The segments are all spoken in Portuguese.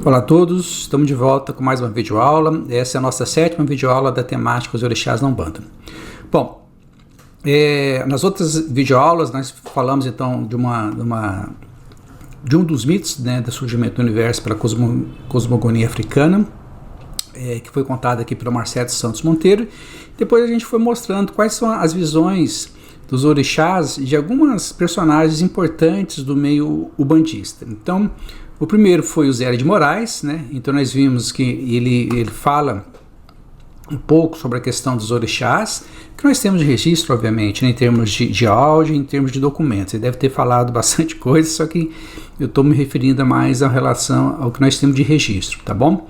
Olá a todos, estamos de volta com mais uma videoaula. Essa é a nossa 7ª videoaula da temática Os Orixás na Umbanda. Bom, nas outras videoaulas nós falamos então de um dos mitos, né, do surgimento do universo pela cosmogonia africana, que foi contado aqui pelo Marcelo Santos Monteiro. Depois a gente foi mostrando quais são as visões dos orixás de algumas personagens importantes do meio umbandista. Então, o primeiro foi o Zé de Moraes, né? Então nós vimos que ele fala um pouco sobre a questão dos orixás, que nós temos de registro, obviamente, né, em termos de áudio, em termos de documentos. Ele deve ter falado bastante coisa, só que eu estou me referindo mais em relação ao que nós temos de registro, tá bom?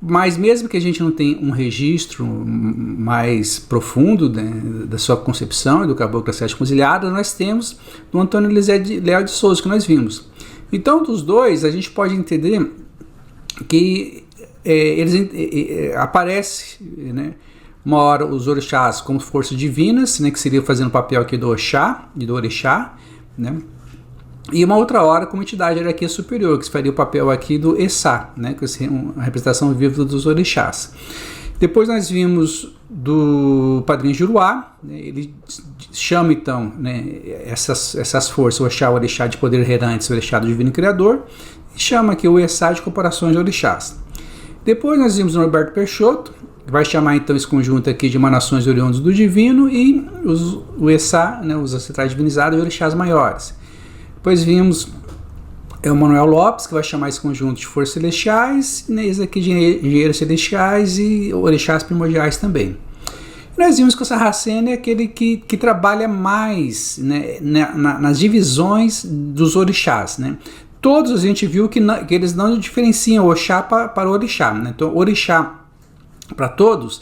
Mas mesmo que a gente não tenha um registro mais profundo, né, da sua concepção e do Caboclo das Sete Encruzilhadas, nós temos do Antônio Leal de Souza, que nós vimos. Então, dos dois, a gente pode entender que eles aparecem, né, uma hora os orixás como forças divinas, né, que seria fazendo o papel aqui do Oxá e do Orixá, né, e uma outra hora como entidade hierarquia superior, que faria o papel aqui do Essá, né, que seria uma representação viva dos orixás. Depois nós vimos do Padrinho Juruá, né, ele chama então, né, essas forças, o Oxá, o Orixá de poder reinante, o Orixá do Divino Criador, e chama aqui o Essá de corporações de orixás. Depois nós vimos o Norberto Peixoto, que vai chamar então esse conjunto aqui de emanações oriundas do Divino, e o Essá, né, os ancestrais divinizados e orixás maiores. Depois vimos o Manuel Lopes, que vai chamar esse conjunto de forças celestiais, né, esse aqui de engenheiros celestiais e orixás primordiais também. E nós vimos que o Sarraceno é aquele que trabalha mais, né, nas divisões dos orixás, né. Todos a gente viu que eles não diferenciam o Oxá para o orixá, né. Então, orixá para todos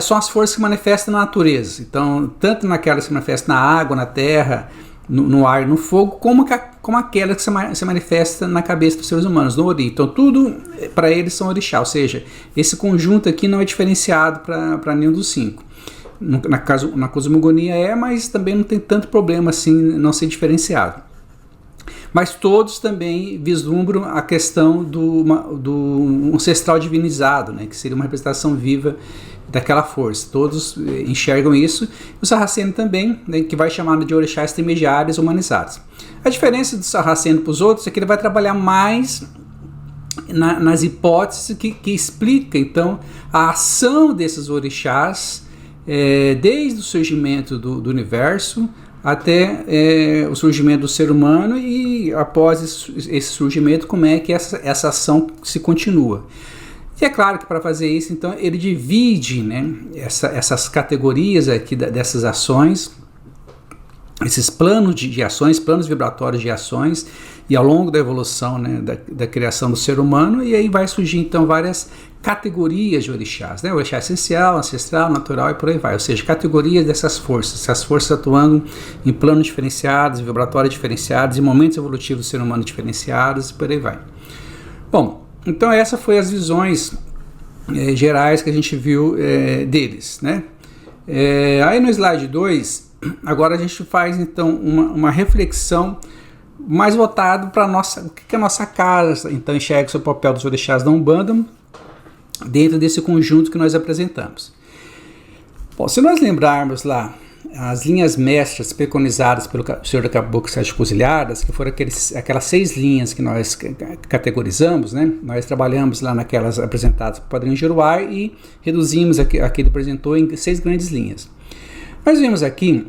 são as forças que manifestam na natureza. Então, tanto naquelas que manifestam na água, na terra, no ar, no fogo, como aquela que se manifesta na cabeça dos seres humanos, no Ori. Então tudo para eles são orixá, ou seja, esse conjunto aqui não é diferenciado para nenhum dos 5. Na cosmogonia mas também não tem tanto problema assim não ser diferenciado. Mas todos também vislumbram a questão do ancestral divinizado, né, que seria uma representação viva daquela força. Todos enxergam isso. O Sarraceno também, né, que vai chamar de orixás intermediários humanizados. A diferença do Sarraceno para os outros é que ele vai trabalhar mais nas hipóteses que explica então a ação desses orixás desde o surgimento do universo até o surgimento do ser humano, e após esse surgimento, como é que essa ação se continua. E é claro que para fazer isso, então, ele divide, né, essas categorias aqui dessas ações, esses planos de ações, planos vibratórios de ações, e ao longo da evolução, né, da criação do ser humano, e aí vai surgir então várias categorias de orixás, né, orixá essencial, ancestral, natural e por aí vai, ou seja, categorias dessas forças, essas forças atuando em planos diferenciados, vibratórios diferenciados, em momentos evolutivos do ser humano diferenciados e por aí vai. Bom, então essas foram as visões gerais que a gente viu deles, né? Aí no slide 2, agora a gente faz então uma reflexão mais voltado para o que a nossa casa então enxerga sobre o papel dos orixás da Umbanda dentro desse conjunto que nós apresentamos. Bom, se nós lembrarmos lá as linhas mestras preconizadas pelo Senhor da Caboclo das Sete Encruzilhadas, que foram aquelas 6 linhas que nós categorizamos, né? Nós trabalhamos lá naquelas apresentadas pelo Padrinho Juruá e reduzimos aqui ele apresentou em 6 grandes linhas. Nós vemos aqui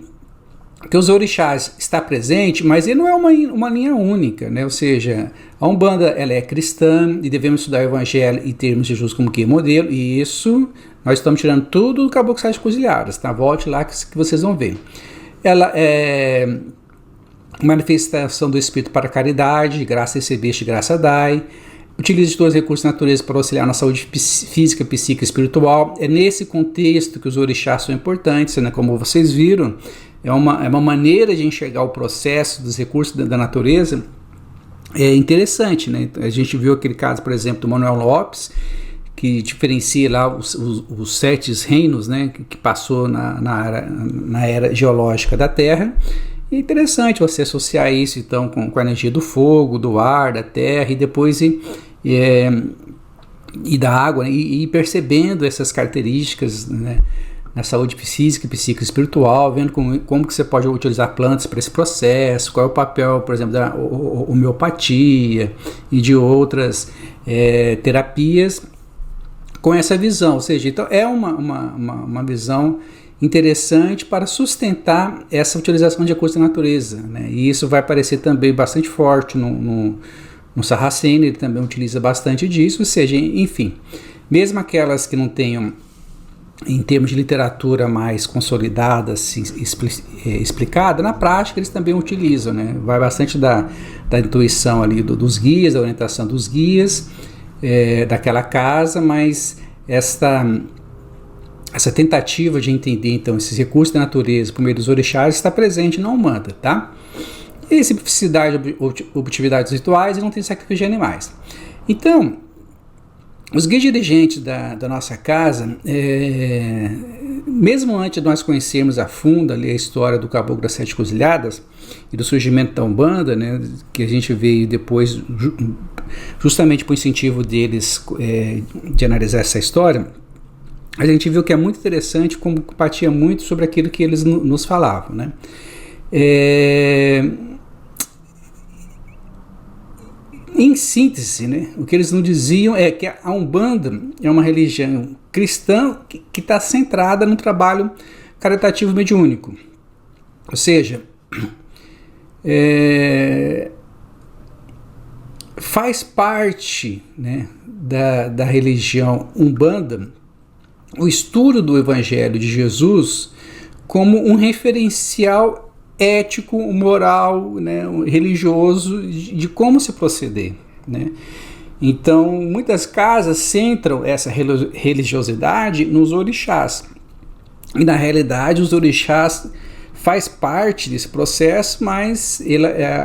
que os orixás está presente, mas ele não é uma linha única, né? Ou seja, a Umbanda ela é cristã e devemos estudar o Evangelho em termos de Jesus como que modelo, e isso nós estamos tirando tudo do Caboclo das Sete Encruzilhadas, tá? Volte lá que vocês vão ver. Ela é manifestação do Espírito para a caridade, graça recebeste, graça dai. Utiliza de todos os recursos da natureza para auxiliar na saúde física, psíquica e espiritual. É nesse contexto que os orixás são importantes, né? Como vocês viram, é uma maneira de enxergar o processo dos recursos da natureza interessante, né? A gente viu aquele caso, por exemplo, do Manuel Lopes, que diferencia lá os 7 reinos, né, que passou na era geológica da Terra, É interessante você associar isso então com a energia do fogo, do ar, da terra e depois e da água, né? E ir percebendo essas características, né, na saúde física, psíquica e espiritual, vendo como que você pode utilizar plantas para esse processo, qual é o papel, por exemplo, da homeopatia e de outras terapias com essa visão. Ou seja, então é uma visão interessante para sustentar essa utilização de recursos da natureza, né? E isso vai aparecer também bastante forte no Sarraceno, ele também utiliza bastante disso. Ou seja, enfim, mesmo aquelas que não tenham, em termos de literatura mais consolidada, assim, explicada, na prática eles também utilizam, né? Vai bastante da intuição ali dos guias, da orientação dos guias daquela casa, mas essa tentativa de entender então esses recursos da natureza por meio dos orixás está presente na Umbanda, tá? E simplicidade, objetividade dos rituais e não tem sacrifício de animais. Então, os guias dirigentes da nossa casa, mesmo antes de nós conhecermos a fundo ali a história do Caboclo das Sete Cruzilhadas e do surgimento da Umbanda, né, que a gente veio depois justamente por incentivo deles de analisar essa história, a gente viu que é muito interessante como batia muito sobre aquilo que eles nos falavam, né? Em síntese, né, o que eles nos diziam é que a Umbanda é uma religião cristã que está centrada no trabalho caritativo mediúnico. Ou seja, faz parte, né, da religião Umbanda o estudo do Evangelho de Jesus como um referencial ético, moral, né, religioso de como se proceder, né? Então, muitas casas centram essa religiosidade nos orixás. E, na realidade, os orixás faz parte desse processo, mas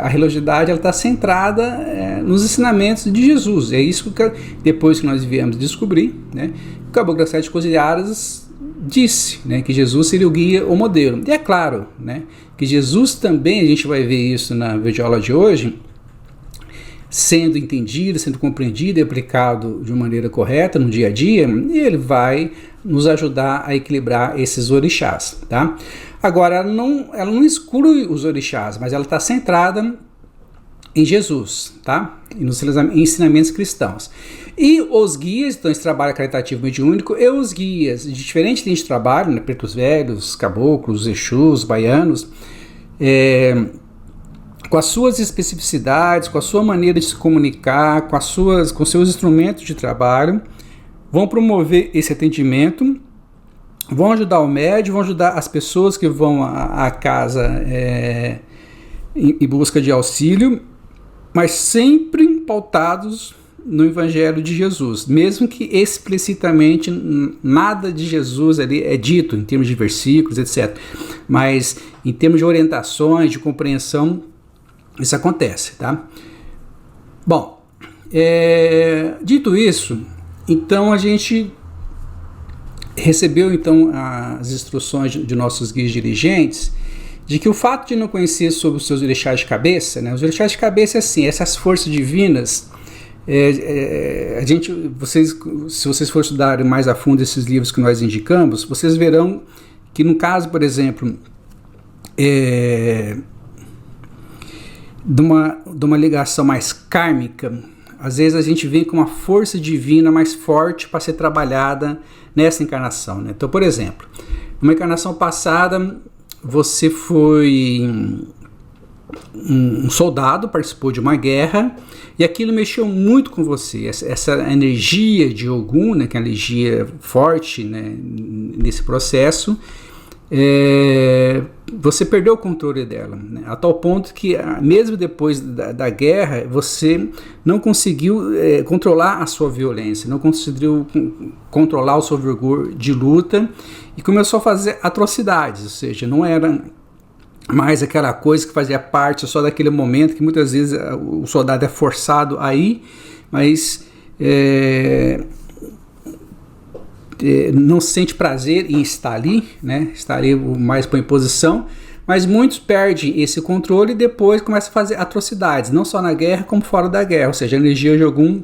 a religiosidade está centrada nos ensinamentos de Jesus. É isso que depois que nós viemos descobrir, né, o Caboclo das Sete Cruzilhadas disse, né, que Jesus seria o guia, o modelo. E é claro, né, que Jesus também, a gente vai ver isso na videoaula de hoje, sendo entendido, sendo compreendido e aplicado de uma maneira correta no dia a dia, ele vai nos ajudar a equilibrar esses orixás, tá? Agora, ela não exclui os orixás, mas ela está centrada em Jesus, tá? E nos ensinamentos cristãos. E os guias, então esse trabalho caritativo mediúnico, e os guias de diferentes linhas de trabalho, né, pretos velhos, caboclos, exus, baianos, com as suas especificidades, com a sua maneira de se comunicar, com seus instrumentos de trabalho, vão promover esse atendimento, vão ajudar o médium, vão ajudar as pessoas que vão à casa em busca de auxílio, mas sempre pautados no Evangelho de Jesus, mesmo que explicitamente nada de Jesus ali é dito em termos de versículos, etc. Mas em termos de orientações, de compreensão, isso acontece, tá? Bom, dito isso, então a gente recebeu então as instruções de nossos guias dirigentes de que o fato de não conhecer sobre os seus orixás de cabeça, né, os orixás de cabeça é assim, essas forças divinas, se vocês forem estudar mais a fundo esses livros que nós indicamos, vocês verão que no caso, por exemplo, de uma ligação mais kármica, às vezes a gente vem com uma força divina mais forte para ser trabalhada nessa encarnação, né? Então, por exemplo, numa encarnação passada, você foi um soldado, participou de uma guerra, e aquilo mexeu muito com você. Essa energia de Ogum, né, que é uma energia forte, né, nesse processo, você perdeu o controle dela, né, a tal ponto que mesmo depois da guerra você não conseguiu controlar a sua violência, não conseguiu controlar o seu vigor de luta e começou a fazer atrocidades, ou seja, não era mais aquela coisa que fazia parte só daquele momento, que muitas vezes o soldado é forçado a ir, mas não sente prazer em estar ali, né? Estar ali mais por imposição, Mas muitos perdem esse controle e depois começam a fazer atrocidades, não só na guerra como fora da guerra, ou seja, a energia de Ogum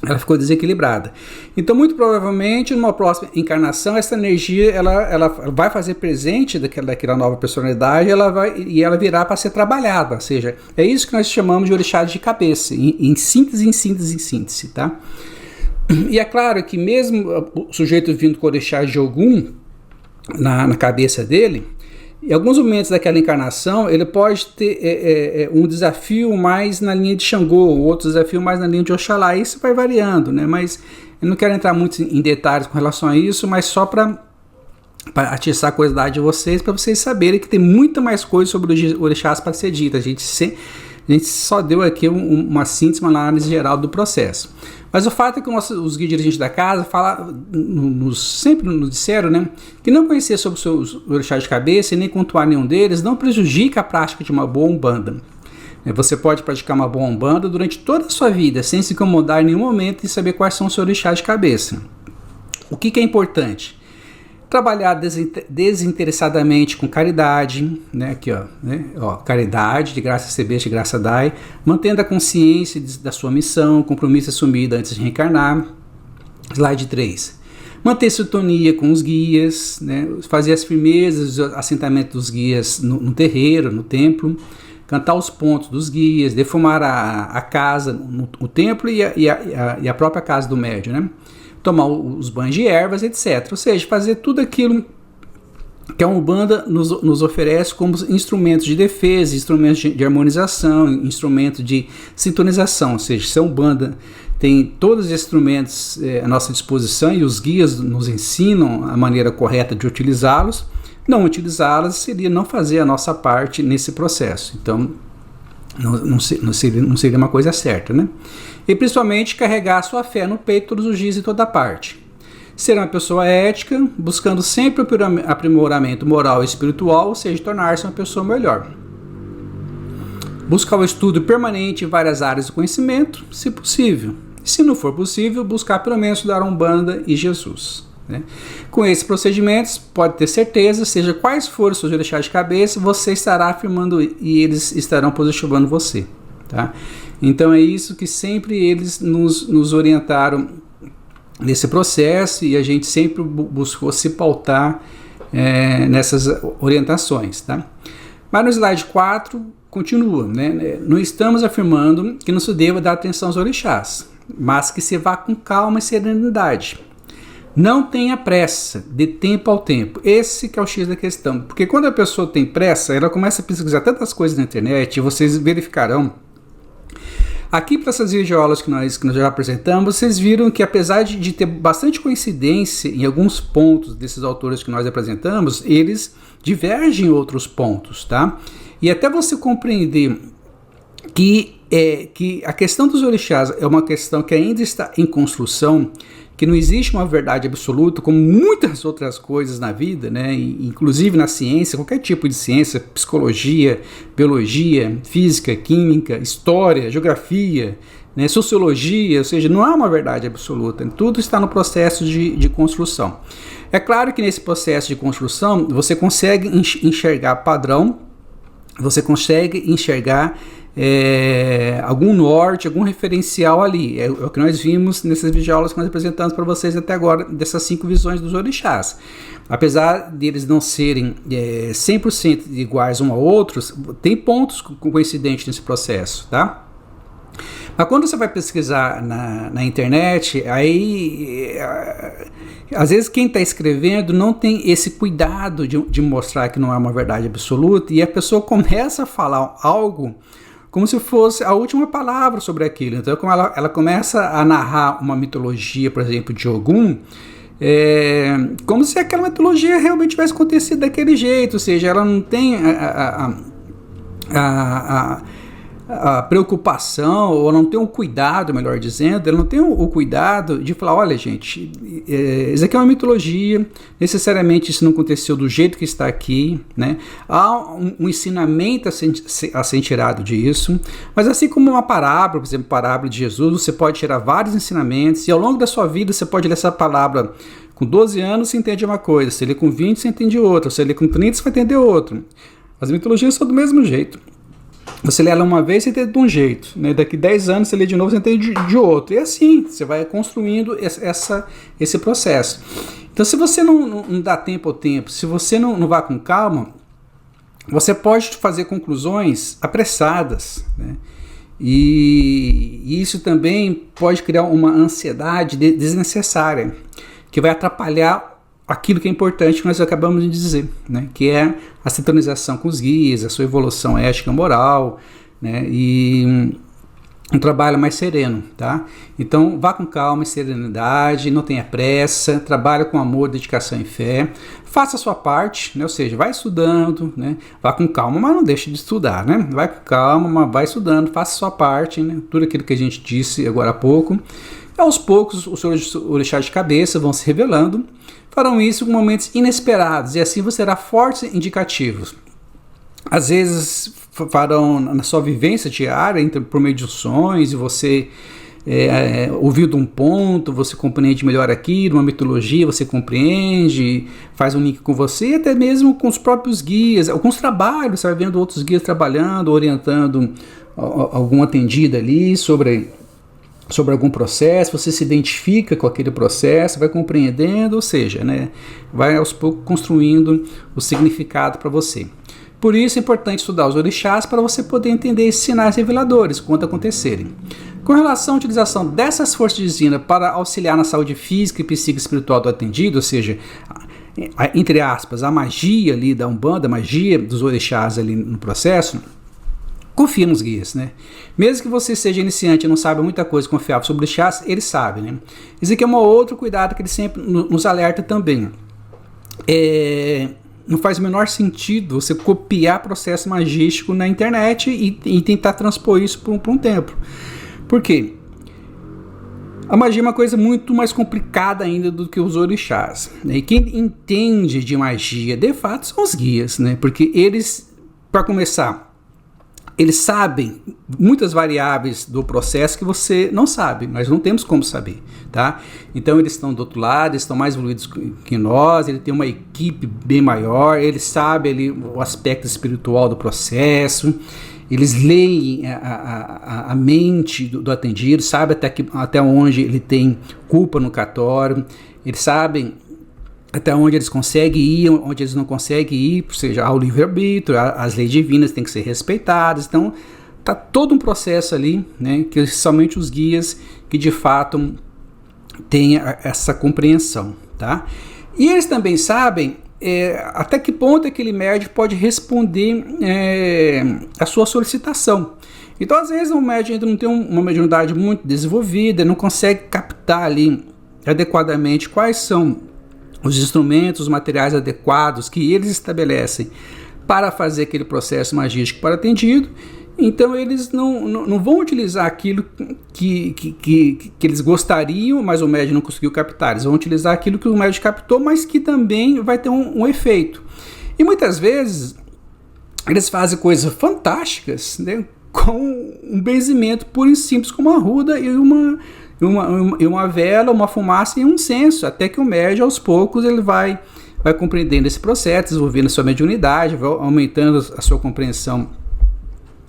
ela ficou desequilibrada. Então, muito provavelmente, numa próxima encarnação, essa energia ela vai fazer presente daquela nova personalidade, ela virá para ser trabalhada. Ou seja, é isso que nós chamamos de orixás de cabeça, em síntese, tá? E é claro que mesmo o sujeito vindo com orixás de Ogum na cabeça dele, em alguns momentos daquela encarnação, ele pode ter um desafio mais na linha de Xangô, outro desafio mais na linha de Oxalá. Isso vai variando, né? Mas eu não quero entrar muito em detalhes com relação a isso, mas só para atiçar a curiosidade de vocês, para vocês saberem que tem muita mais coisa sobre os orixás para ser dita. A gente só deu aqui uma síntese, uma análise geral do processo. Mas o fato é que os guias dirigentes da casa sempre nos disseram, né, que não conhecer sobre os seus orixás de cabeça e nem cultuar nenhum deles não prejudica a prática de uma boa umbanda. Você pode praticar uma boa umbanda durante toda a sua vida, sem se incomodar em nenhum momento e saber quais são os seus orixás de cabeça. O que é importante? Trabalhar desinteressadamente com caridade, né? Aqui, caridade, de graça recebeste, de graça dai, mantendo a consciência da sua missão, compromisso assumido antes de reencarnar. Slide 3. Manter sintonia com os guias, né? Fazer as firmezas, o assentamento dos guias no terreiro, no templo, cantar os pontos dos guias, defumar a casa, o templo e a própria casa do médium, né? Tomar os banhos de ervas, etc. Ou seja, fazer tudo aquilo que a Umbanda nos oferece como instrumentos de defesa, instrumentos de harmonização, instrumentos de sintonização. Ou seja, se a Umbanda tem todos os instrumentos à nossa disposição e os guias nos ensinam a maneira correta de utilizá-los, não utilizá-los seria não fazer a nossa parte nesse processo. Então, não seria uma coisa certa, né? E principalmente carregar a sua fé no peito todos os dias e toda parte. Ser uma pessoa ética, buscando sempre o aprimoramento moral e espiritual, ou seja, tornar-se uma pessoa melhor. Buscar o estudo permanente em várias áreas do conhecimento, se possível. Se não for possível, buscar pelo menos estudar Umbanda e Jesus, né? Com esses procedimentos, pode ter certeza, seja quais forem os seus orixás de cabeça, você estará afirmando e eles estarão posicionando você, tá? Então é isso que sempre eles nos orientaram nesse processo e a gente sempre buscou se pautar nessas orientações, tá? Mas no slide 4 continua, né? Não estamos afirmando que não se deva dar atenção aos orixás, mas que se vá com calma e serenidade. Não tenha pressa, dê tempo ao tempo. Esse que é o X da questão. Porque quando a pessoa tem pressa, ela começa a pesquisar tantas coisas na internet e vocês verificarão. Aqui para essas videoaulas que nós já apresentamos, vocês viram que apesar de ter bastante coincidência em alguns pontos desses autores que nós apresentamos, eles divergem em outros pontos, tá? E até você compreender que a questão dos orixás é uma questão que ainda está em construção, que não existe uma verdade absoluta, como muitas outras coisas na vida, né? Inclusive na ciência, qualquer tipo de ciência, psicologia, biologia, física, química, história, geografia, né? Sociologia, ou seja, não há uma verdade absoluta, tudo está no processo de construção. É claro que nesse processo de construção você consegue enxergar padrão, você consegue enxergar algum norte, algum referencial ali. É o que nós vimos nessas videoaulas que nós apresentamos para vocês até agora, dessas 5 visões dos orixás. Apesar deles não serem 100% iguais um a outros, tem pontos coincidentes nesse processo, tá? Mas quando você vai pesquisar na internet, aí às vezes quem está escrevendo não tem esse cuidado de mostrar que não é uma verdade absoluta e a pessoa começa a falar algo como se fosse a última palavra sobre aquilo. Então, como ela começa a narrar uma mitologia, por exemplo, de Ogum, como se aquela mitologia realmente tivesse acontecido daquele jeito, ou seja, ela não tem a preocupação, ou não tem o cuidado, melhor dizendo, ela não tem o cuidado de falar, olha gente, isso aqui é uma mitologia, necessariamente isso não aconteceu do jeito que está aqui, né? Há um ensinamento a ser tirado disso, mas assim como uma parábola, por exemplo, a parábola de Jesus, você pode tirar vários ensinamentos, e ao longo da sua vida você pode ler essa palavra. Com 12 anos você entende uma coisa, se ler com 20 você entende outra, se ler com 30 você vai entender outra. As mitologias são do mesmo jeito. Você lê ela uma vez, você entende de um jeito, né? Daqui 10 anos você lê de novo, você entende de outro. E assim, você vai construindo esse processo. Então, se você não dá tempo ao tempo, se você não vai com calma, você pode fazer conclusões apressadas, né? E isso também pode criar uma ansiedade desnecessária, que vai atrapalhar aquilo que é importante que nós acabamos de dizer, né? Que é a sintonização com os guias, a sua evolução ética e moral, né? E um trabalho mais sereno, tá? Então vá com calma e serenidade, não tenha pressa, trabalhe com amor, dedicação e fé, faça a sua parte, né? Ou seja, vai estudando, né? Vá com calma, mas não deixe de estudar, né? Vai com calma, mas vai estudando, faça a sua parte, né? Tudo aquilo que a gente disse agora há pouco. Aos poucos, os orixás de cabeça vão se revelando, farão isso em momentos inesperados, e assim você terá fortes indicativos. Às vezes farão na sua vivência diária, por meio de sonhos, e você ouviu de um ponto, você compreende melhor aquilo, uma mitologia, você compreende, faz um link com você, até mesmo com os próprios guias, alguns trabalhos, você vai vendo outros guias trabalhando, orientando algum atendido ali sobre algum processo, você se identifica com aquele processo, vai compreendendo, ou seja, né, vai aos poucos construindo o significado para você. Por isso é importante estudar os orixás para você poder entender esses sinais reveladores quando acontecerem. Com relação à utilização dessas forças divinas para auxiliar na saúde física e psíquica espiritual do atendido, ou seja, entre aspas, a magia ali da Umbanda, a magia dos orixás ali no processo, confia nos guias, né? Mesmo que você seja iniciante e não saiba muita coisa confiável sobre orixás, eles sabem, né? Esse aqui é um outro cuidado que ele sempre nos alerta também. Não faz o menor sentido você copiar processo magístico na internet e tentar transpor isso por um tempo. Por quê? A magia é uma coisa muito mais complicada ainda do que os orixás, né? E quem entende de magia, de fato, são os guias, né? Porque eles, para começar, eles sabem muitas variáveis do processo que você não sabe, nós não temos como saber, tá? Então eles estão do outro lado, eles estão mais evoluídos que nós, ele tem uma equipe bem maior, eles sabem ali o aspecto espiritual do processo, eles leem a mente do atendido, sabem até onde ele tem culpa no cartório, eles sabem até onde eles conseguem ir, onde eles não conseguem ir, ou seja, ao livre-arbítrio, as leis divinas têm que ser respeitadas. Então, está todo um processo ali, né, que somente os guias que de fato têm essa compreensão, tá? E eles também sabem até que ponto aquele médium pode responder a sua solicitação. Então, às vezes, o médium ainda não tem uma mediunidade muito desenvolvida, não consegue captar ali adequadamente quais são os instrumentos, os materiais adequados que eles estabelecem para fazer aquele processo magístico para atendido. Então eles não vão utilizar aquilo que eles gostariam, mas o médium não conseguiu captar. Eles vão utilizar aquilo que o médium captou, mas que também vai ter um efeito. E muitas vezes eles fazem coisas fantásticas, né, com um benzimento puro e simples, como uma arruda e uma vela, uma fumaça e um incenso, até que o médium, aos poucos, ele vai compreendendo esse processo, desenvolvendo a sua mediunidade, vai aumentando a sua compreensão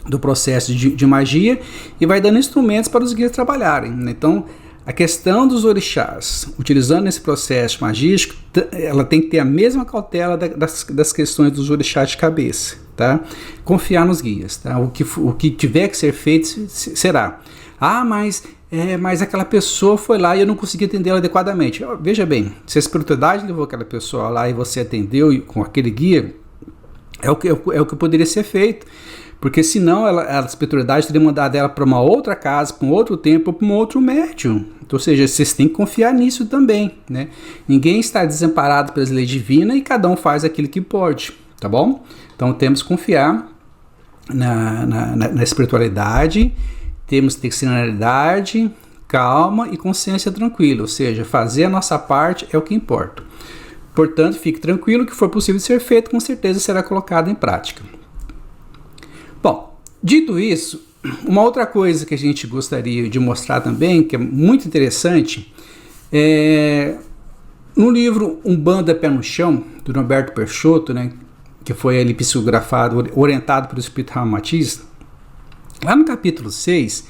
do processo de magia e vai dando instrumentos para os guias trabalharem, né? Então, a questão dos orixás, utilizando esse processo magístico, ela tem que ter a mesma cautela das questões dos orixás de cabeça, tá? Confiar nos guias, tá? O que tiver que ser feito será. Mas aquela pessoa foi lá e eu não consegui atendê-la adequadamente. Veja bem, se a espiritualidade levou aquela pessoa lá e você atendeu com aquele guia, é o que poderia ser feito. Porque senão a espiritualidade teria mandado ela para uma outra casa, para um outro tempo, para um outro médium. Então, ou seja, vocês têm que confiar nisso também, né? Ninguém está desamparado pelas leis divinas e cada um faz aquilo que pode, tá bom? Então temos que confiar na espiritualidade, temos que ter serenidade, calma e consciência tranquila, ou seja, fazer a nossa parte é o que importa. Portanto, fique tranquilo, o que for possível ser feito, com certeza será colocado em prática. Bom, dito isso, uma outra coisa que a gente gostaria de mostrar também, que é muito interessante, no livro Umbanda Pé no Chão, do Norberto Peixoto, né, que foi ali psicografado, orientado pelo Espírito Ramatiz, lá no capítulo 6,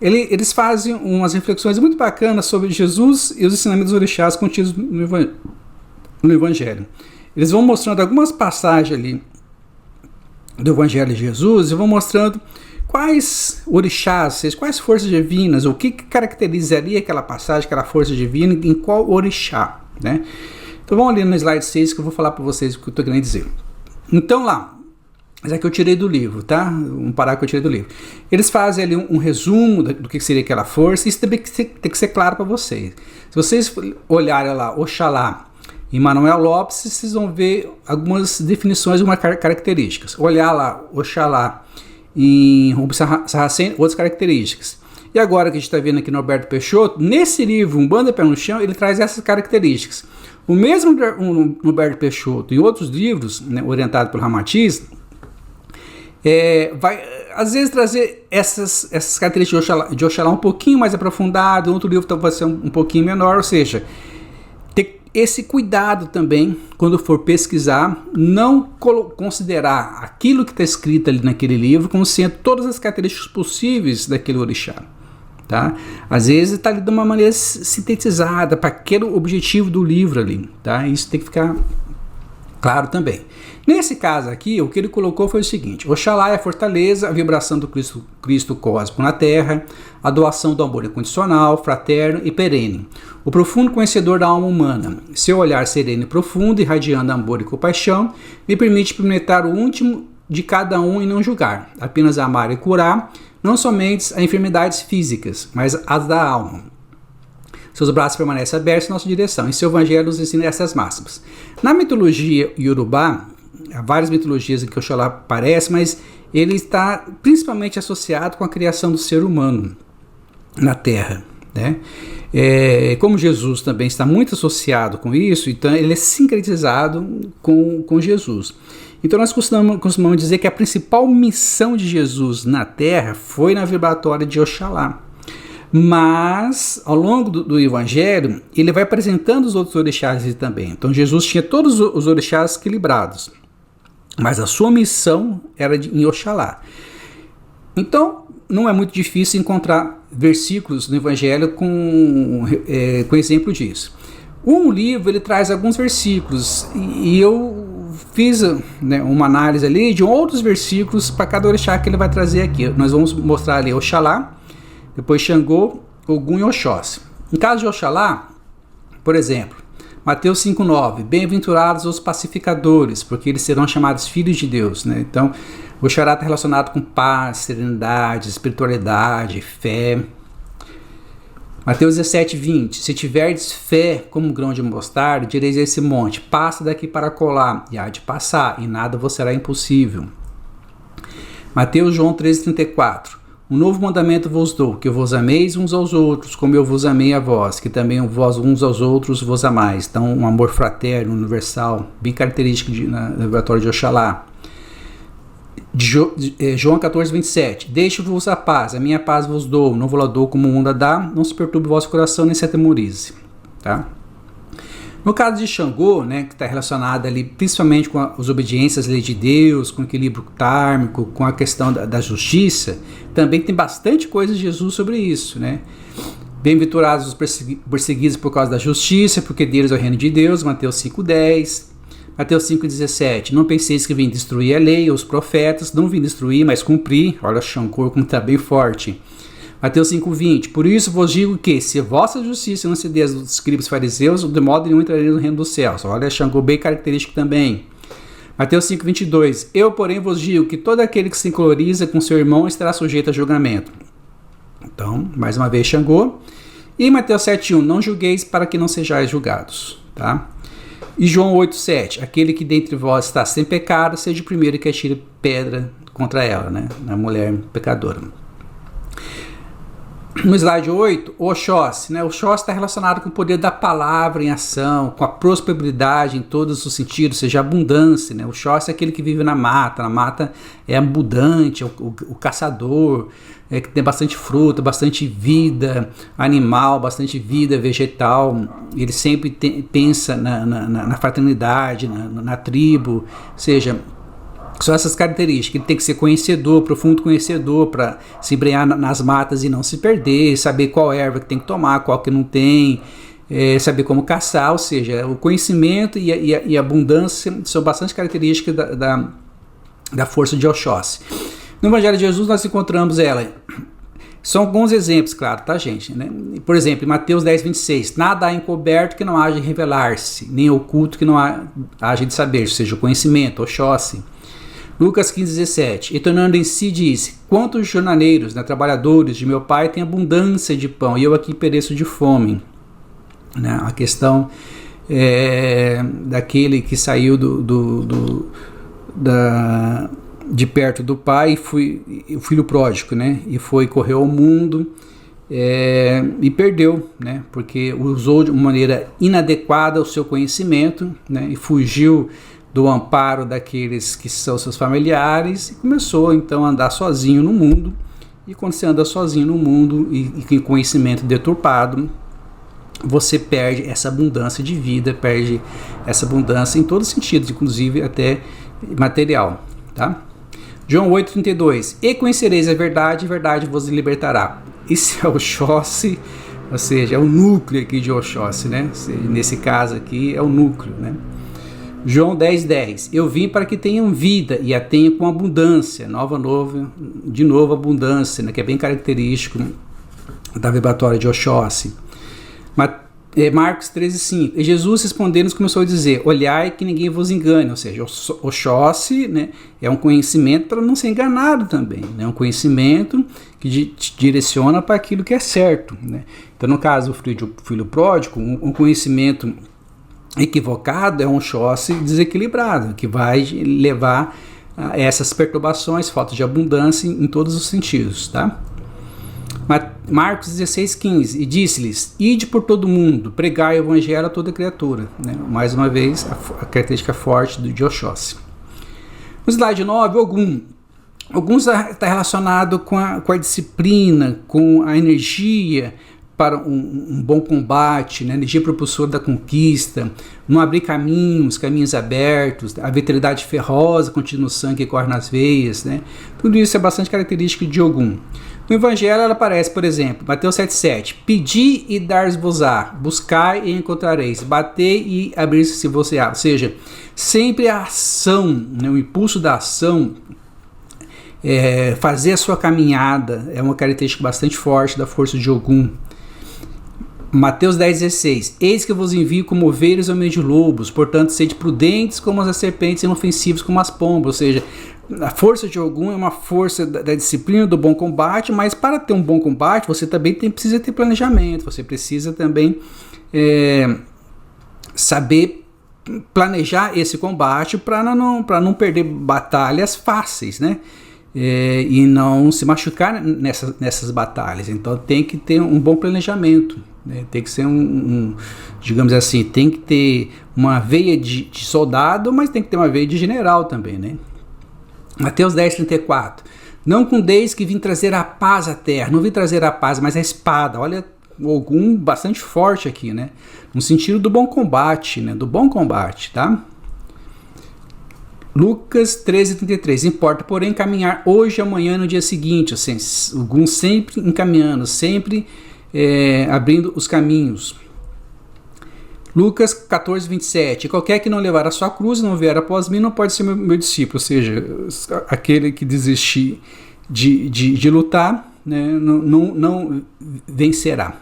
eles fazem umas reflexões muito bacanas sobre Jesus e os ensinamentos dos orixás contidos no Evangelho. Eles vão mostrando algumas passagens ali do Evangelho de Jesus e vão mostrando quais orixás, quais forças divinas, o que caracterizaria aquela passagem, aquela força divina, em qual orixá, né? Então vamos ali no slide 6 que eu vou falar para vocês o que eu estou querendo dizer. Então lá, isso aqui eu tirei do livro, tá? Um parágrafo que eu tirei do livro. Eles fazem ali um resumo do que seria aquela força, e isso também tem que ser claro para vocês. Se vocês olharem lá, Oxalá e Manuel Lopes, vocês vão ver algumas definições, algumas características. Olhar lá, Oxalá em Rubens Sarraceno, outras características. E agora que a gente está vendo aqui no Alberto Peixoto, nesse livro, Umbanda Pé no Chão, ele traz essas características. O mesmo Alberto Peixoto e outros livros, né, orientados pelo Ramatiz, vai às vezes trazer essas características de Oxalá um pouquinho mais aprofundado, outro livro vai ser um pouquinho menor, ou seja, ter esse cuidado também, quando for pesquisar, não considerar aquilo que está escrito ali naquele livro como sendo todas as características possíveis daquele orixá. Tá? Às vezes está ali de uma maneira sintetizada para aquele objetivo do livro ali. Tá? Isso tem que ficar claro também. Nesse caso aqui, o que ele colocou foi o seguinte: Oxalá é a fortaleza, a vibração do Cristo cósmico na Terra, a doação do amor incondicional, fraterno e perene, o profundo conhecedor da alma humana. Seu olhar sereno e profundo, irradiando amor e compaixão, me permite experimentar o íntimo de cada um e não julgar, apenas amar e curar, não somente as enfermidades físicas, mas as da alma. Seus braços permanecem abertos em nossa direção. E seu evangelho nos ensina essas máximas. Na mitologia iorubá, há várias mitologias em que Oxalá aparece, mas ele está principalmente associado com a criação do ser humano na Terra, né? Como Jesus também está muito associado com isso, então ele é sincretizado com Jesus. Então nós costumamos dizer que a principal missão de Jesus na Terra foi na vibratória de Oxalá. Mas, ao longo do Evangelho, ele vai apresentando os outros orixás também. Então Jesus tinha todos os orixás equilibrados, mas a sua missão era em Oxalá. Então, não é muito difícil encontrar versículos no Evangelho com exemplo disso. Um livro ele traz alguns versículos e eu fiz, né, uma análise ali de outros versículos para cada orixá que ele vai trazer aqui. Nós vamos mostrar ali Oxalá, depois Xangô, Ogum e Oxóssi. Em caso de Oxalá, por exemplo, Mateus 5,9, bem-aventurados os pacificadores, porque eles serão chamados filhos de Deus, né? Então, o Oxalá está relacionado com paz, serenidade, espiritualidade, fé. Mateus 17,20, se tiverdes fé como um grão de mostarda, direis a esse monte, passa daqui para colar, e há de passar, e nada vos será impossível. João 13,34, um novo mandamento vos dou, que vos ameis uns aos outros, como eu vos amei a vós, que também vós uns aos outros vos amais. Então, um amor fraterno, universal, bem característico na vibratória de Oxalá. João 14,27, deixo-vos a paz, a minha paz vos dou, não vos dou como o mundo a dá, não se perturbe o vosso coração, nem se atemorize. Tá? No caso de Xangô, né, que está relacionado ali principalmente com as obediências à lei de Deus, com o equilíbrio kármico, com a questão da justiça, também tem bastante coisa de Jesus sobre isso, né? Bem-aventurados os perseguidos por causa da justiça, porque deles é o reino de Deus, Mateus 5,10. Mateus 5,17, não penseis que vim destruir a lei ou os profetas, não vim destruir, mas cumprir. Olha Xangô como está bem forte. Mateus 5,20, por isso vos digo que, se vossa justiça não exceder dos escribas fariseus, de modo nenhum entrarei no reino dos céus. Olha Xangô bem característico também. Mateus 5,22, eu porém vos digo que todo aquele que se encoloriza com seu irmão estará sujeito a julgamento. Então, mais uma vez Xangô. E Mateus 7,1, não julgueis para que não sejais julgados. Tá? E João 8,7, aquele que dentre vós está sem pecado, seja o primeiro que atire pedra contra ela, né? A mulher pecadora. No slide 8, o Oxóssi, né? O Oxóssi está relacionado com o poder da palavra em ação, com a prosperidade em todos os sentidos, ou seja, abundância, né? O Oxóssi é aquele que vive na mata é abundante, o caçador, que tem bastante fruta, bastante vida animal, bastante vida vegetal, ele sempre pensa na fraternidade, na tribo, ou seja, são essas características. Ele tem que ser conhecedor, profundo conhecedor, para se embrenhar nas matas e não se perder, saber qual erva que tem que tomar, qual que não tem, saber como caçar, ou seja, o conhecimento e a abundância são bastante características da força de Oxóssi. No Evangelho de Jesus nós encontramos ela. São alguns exemplos, claro, tá, gente? Né? Por exemplo, em Mateus 10, 26, nada há encoberto que não haja de revelar-se, nem oculto que não haja de saber, ou seja, o conhecimento, Oxóssi. Lucas 15, 17, e tornando em si disse, quantos jornaleiros, né, trabalhadores de meu pai têm abundância de pão, e eu aqui pereço de fome. Né? A questão daquele que saiu de perto do pai, o filho pródigo, né? E correu ao mundo e perdeu, né? Porque usou de uma maneira inadequada o seu conhecimento, né? E fugiu do amparo daqueles que são seus familiares e começou então a andar sozinho no mundo. E quando você anda sozinho no mundo e com conhecimento deturpado, você perde essa abundância de vida, perde essa abundância em todos os sentidos, inclusive até material, tá? João 8,32, e conhecereis a verdade vos libertará. Isso é o Oxóssi, ou seja, é o núcleo aqui de Oxóssi, né? Nesse caso aqui é o núcleo, né? João 10,10, eu vim para que tenham vida e a tenham com abundância, de novo abundância, né? Que é bem característico da vibratória de Oxóssi. Marcos 13,5, e Jesus respondendo começou a dizer, olhai que ninguém vos engane, ou seja, o Oxóssi, né, é um conhecimento para não ser enganado também, né, um conhecimento que te direciona para aquilo que é certo, né. Então no caso do filho pródigo, um conhecimento equivocado é um Oxóssi desequilibrado, que vai levar a essas perturbações, falta de abundância em todos os sentidos, tá? Marcos 16,15, e disse-lhes, ide por todo mundo, pregai o evangelho a toda criatura, né? Mais uma vez a característica forte de Oxóssi. No slide 9, alguns está relacionado com a disciplina, com a energia para um bom combate, né? Energia propulsora da conquista, não abrir caminhos abertos, a vitalidade ferrosa contida no sangue que corre nas veias, né? Tudo isso é bastante característico de Ogum. No Evangelho ela aparece, por exemplo, Mateus 7,7, pedi e dar-vos-á, buscai e encontrareis, batei e abrir-se-vos-á, ou seja, sempre a ação, né, o impulso da ação, fazer a sua caminhada, é uma característica bastante forte da força de Ogum. Mateus 10,16, eis que vos envio como ovelhas ao meio de lobos, portanto sede prudentes como as serpentes e inofensivos como as pombas, ou seja, a força de Ogum é uma força da disciplina do bom combate, mas para ter um bom combate você também precisa ter planejamento, você precisa também saber planejar esse combate para não perder batalhas fáceis, né? E não se machucar nessas batalhas. Então tem que ter um bom planejamento, né? Tem que ser digamos assim, tem que ter uma veia de soldado, mas tem que ter uma veia de general também, né? Mateus 10,34, não condeis que vim trazer a paz à terra, não vim trazer a paz, mas a espada. Olha, algum bastante forte aqui, né? No sentido do bom combate, né? Do bom combate, tá? Lucas 13,33, importa, porém, caminhar hoje, amanhã, no dia seguinte, assim, alguns sempre encaminhando, sempre abrindo os caminhos. Lucas 14,27, qualquer que não levar a sua cruz e não vier após mim não pode ser meu discípulo, ou seja, aquele que desistir de lutar, né, não vencerá.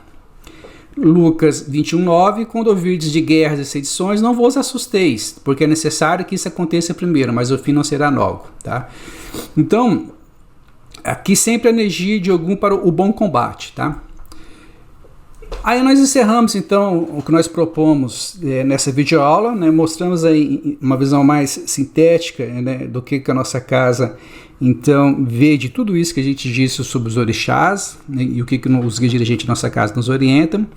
Lucas 21,9, quando ouvirdes de guerras e sedições, não vos assusteis, porque é necessário que isso aconteça primeiro, mas o fim não será logo, tá? Então, aqui sempre a energia de Ogum para o bom combate, tá? Aí nós encerramos então o que nós propomos nessa videoaula, né? Mostramos aí uma visão mais sintética, né, do que a nossa casa então vê de tudo isso que a gente disse sobre os orixás, né, e o que os guias dirigentes da nossa casa nos orientam.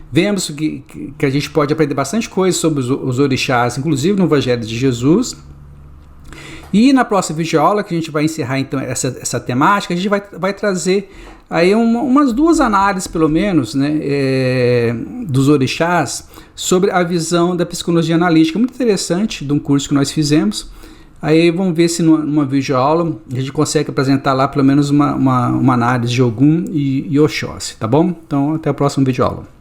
Vemos que a gente pode aprender bastante coisa sobre os orixás, inclusive no Evangelho de Jesus. E na próxima videoaula, que a gente vai encerrar então essa temática, a gente vai trazer aí umas duas análises, pelo menos, né, dos orixás, sobre a visão da psicologia analítica, muito interessante, de um curso que nós fizemos. Aí vamos ver se numa videoaula a gente consegue apresentar lá pelo menos uma análise de Ogum e Oxóssi, tá bom? Então até a próxima videoaula.